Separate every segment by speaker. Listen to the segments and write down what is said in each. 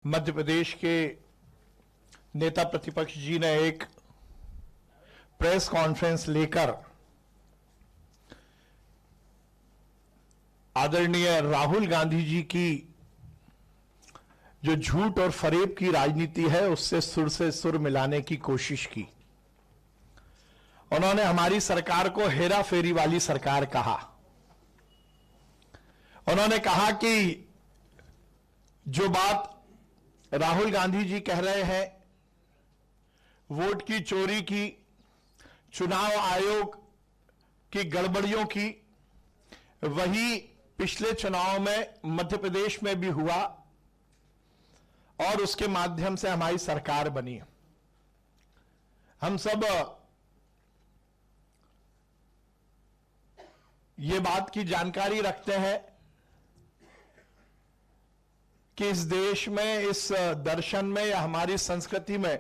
Speaker 1: मध्य प्रदेश के नेता प्रतिपक्ष जी ने एक प्रेस कॉन्फ्रेंस लेकर आदरणीय राहुल गांधी जी की जो झूठ और फरेब की राजनीति है उससे सुर से सुर मिलाने की कोशिश की। उन्होंने हमारी सरकार को हेरा फेरी वाली सरकार कहा। उन्होंने कहा कि जो बात राहुल गांधी जी कह रहे हैं वोट की चोरी की, चुनाव आयोग की गड़बड़ियों की, वही पिछले चुनाव में मध्य प्रदेश में भी हुआ और उसके माध्यम से हमारी सरकार बनी। हम सब ये बात की जानकारी रखते हैं कि इस देश में, इस दर्शन में या हमारी संस्कृति में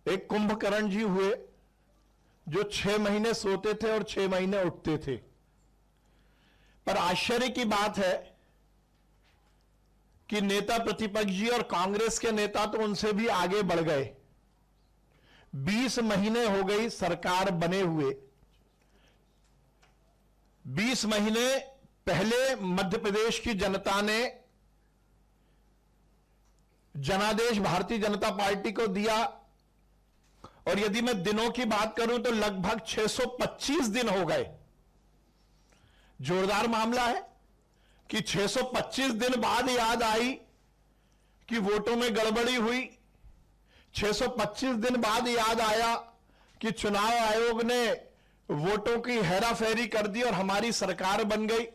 Speaker 1: एक कुंभकर्ण जी हुए जो 6 महीने सोते थे और 6 महीने उठते थे। पर आश्चर्य की बात है कि नेता प्रतिपक्ष जी और कांग्रेस के नेता तो उनसे भी आगे बढ़ गए। 20 महीने हो गई सरकार बने हुए। 20 महीने पहले मध्य प्रदेश की जनता ने जनादेश भारतीय जनता पार्टी को दिया और यदि मैं दिनों की बात करूं तो लगभग 625 दिन हो गए। जोरदार मामला है कि 625 दिन बाद याद आई कि वोटों में गड़बड़ी हुई। 625 दिन बाद याद आया कि चुनाव आयोग ने वोटों की हेराफेरी कर दी और हमारी सरकार बन गई।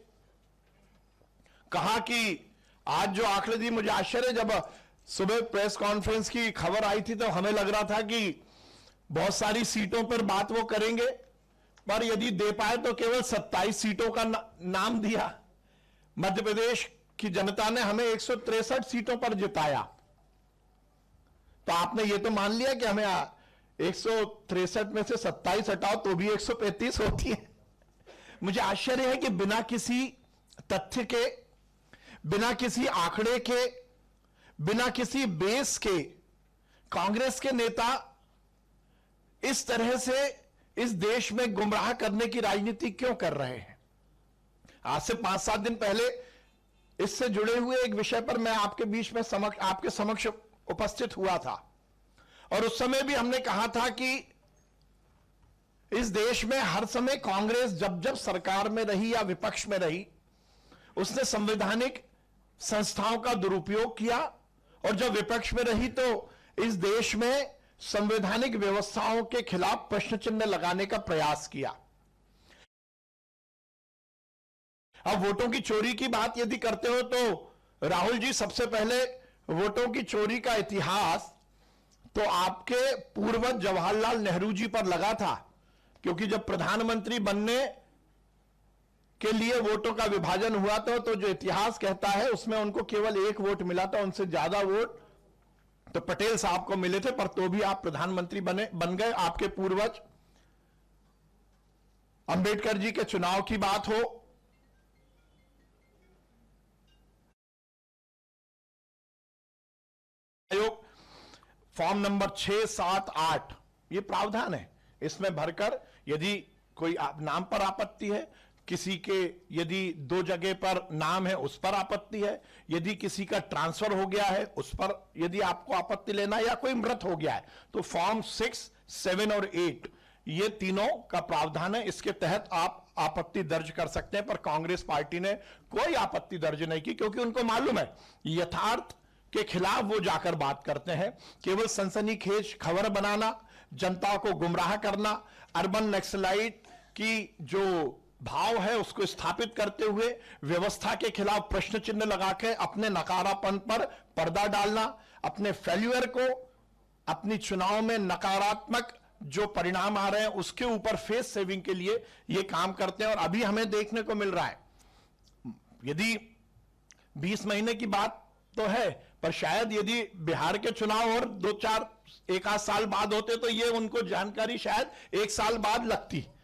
Speaker 1: कहा कि आज जो आंकड़े दी, मुझे आश्चर्य, जब सुबह प्रेस कॉन्फ्रेंस की खबर आई थी तो हमें लग रहा था कि बहुत सारी सीटों पर बात वो करेंगे, पर यदि दे पाए तो केवल 27 सीटों का नाम दिया। मध्य प्रदेश की जनता ने हमें 163 सीटों पर जिताया। तो आपने ये तो मान लिया कि हमें 163 में से 27 हटाओ तो भी 135 होती है। मुझे आश्चर्य है कि बिना किसी तथ्य के, बिना किसी आंकड़े के, बिना किसी बेस के कांग्रेस के नेता इस तरह से इस देश में गुमराह करने की राजनीति क्यों कर रहे हैं। आज से 5-7 दिन पहले इससे जुड़े हुए एक विषय पर मैं आपके बीच में आपके समक्ष उपस्थित हुआ था और उस समय भी हमने कहा था कि इस देश में हर समय कांग्रेस जब जब सरकार में रही या विपक्ष में रही, उसने संवैधानिक संस्थाओं का दुरुपयोग किया और जब विपक्ष में रही तो इस देश में संवैधानिक व्यवस्थाओं के खिलाफ प्रश्न चिन्ह लगाने का प्रयास किया। अब वोटों की चोरी की बात यदि करते हो तो राहुल जी, सबसे पहले वोटों की चोरी का इतिहास तो आपके पूर्वज जवाहरलाल नेहरू जी पर लगा था, क्योंकि जब प्रधानमंत्री बनने के लिए वोटों का विभाजन हुआ तो जो इतिहास कहता है उसमें उनको केवल 1 वोट मिला था। उनसे ज्यादा वोट तो पटेल साहब को मिले थे, पर तो भी आप प्रधानमंत्री बन गए। आपके पूर्वज अंबेडकर जी के चुनाव की बात हो, आयोग फॉर्म नंबर 6, 7, 8 ये प्रावधान है, इसमें भरकर यदि कोई नाम पर आपत्ति है, किसी के यदि 2 जगह पर नाम है उस पर आपत्ति है, यदि किसी का ट्रांसफर हो गया है उस पर यदि आपको आपत्ति लेना है, या कोई मृत हो गया है तो फॉर्म 6, 7 और 8 ये तीनों का प्रावधान है। इसके तहत आप आपत्ति दर्ज कर सकते हैं, पर कांग्रेस पार्टी ने कोई आपत्ति दर्ज नहीं की, क्योंकि उनको मालूम है यथार्थ के खिलाफ वो जाकर बात करते हैं। केवल सनसनीखेज खबर बनाना, जनता को गुमराह करना, अर्बन नक्सलाइट की जो भाव है उसको स्थापित करते हुए व्यवस्था के खिलाफ प्रश्न चिन्ह लगाकर अपने नकारापन पर पर्दा डालना, अपने फेल्यूअर को, अपनी चुनाव में नकारात्मक जो परिणाम आ रहे हैं उसके ऊपर फेस सेविंग के लिए ये काम करते हैं। और अभी हमें देखने को मिल रहा है, यदि 20 महीने की बात तो है, पर शायद यदि बिहार के चुनाव और 2-4 एक आध साल बाद होते तो ये उनको जानकारी शायद 1 साल बाद लगती।